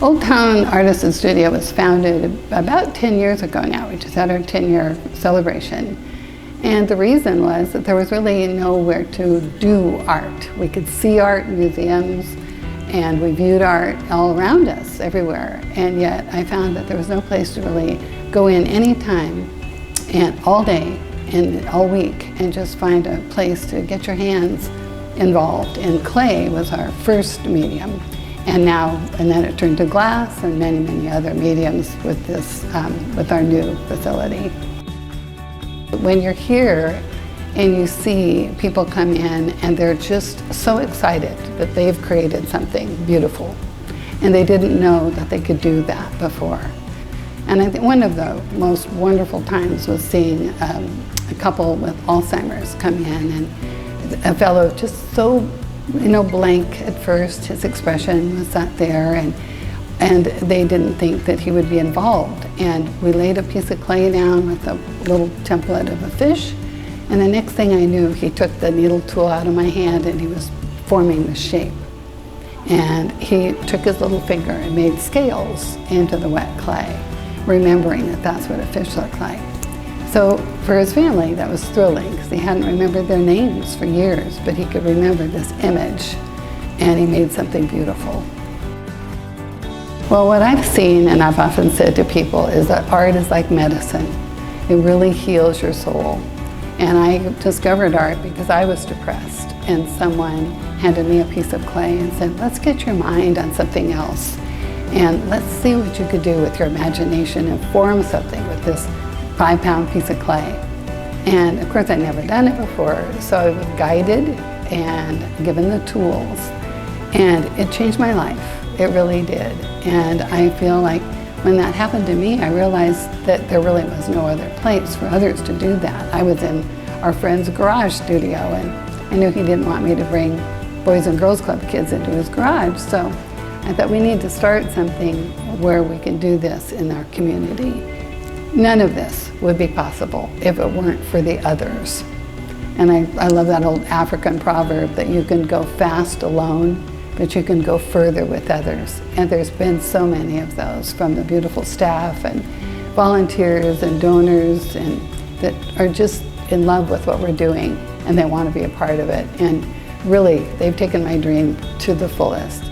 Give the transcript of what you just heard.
Old Town Artisan Studio was founded about 10 years ago now. We just had our 10-year celebration. And the reason was that there was really nowhere to do art. We could see art in museums, and we viewed art all around us, everywhere. And yet I found that there was no place to really go in any time and all day and all week and just find a place to get your hands involved. And clay was our first medium. And then it turned to glass and many, many other mediums with this, with our new facility. When you're here and you see people come in and they're just so excited that they've created something beautiful, and they didn't know that they could do that before. And I think one of the most wonderful times was seeing a couple with Alzheimer's come in, and a fellow just so blank at first. His expression was not there, and they didn't think that he would be involved. And we laid a piece of clay down with a little template of a fish, and the next thing I knew, he took the needle tool out of my hand and he was forming the shape. And he took his little finger and made scales into the wet clay, remembering that that's what a fish looked like. So for his family, that was thrilling, because he hadn't remembered their names for years, but he could remember this image, and he made something beautiful. Well, what I've seen, and I've often said to people, is that art is like medicine. It really heals your soul. And I discovered art because I was depressed, and someone handed me a piece of clay and said, let's get your mind on something else, and let's see what you could do with your imagination and form something with this 5-pound piece of clay. And of course, I'd never done it before, so I was guided and given the tools, and it changed my life. It really did. And I feel like when that happened to me, I realized that there really was no other place for others to do that. I was in our friend's garage studio, and I knew he didn't want me to bring Boys and Girls Club kids into his garage, so I thought we need to start something where we can do this in our community. None of this would be possible if it weren't for the others. And I love that old African proverb that you can go fast alone, but you can go further with others. And there's been so many of those, from the beautiful staff and volunteers and donors, and that are just in love with what we're doing, and they want to be a part of it. And really, they've taken my dream to the fullest.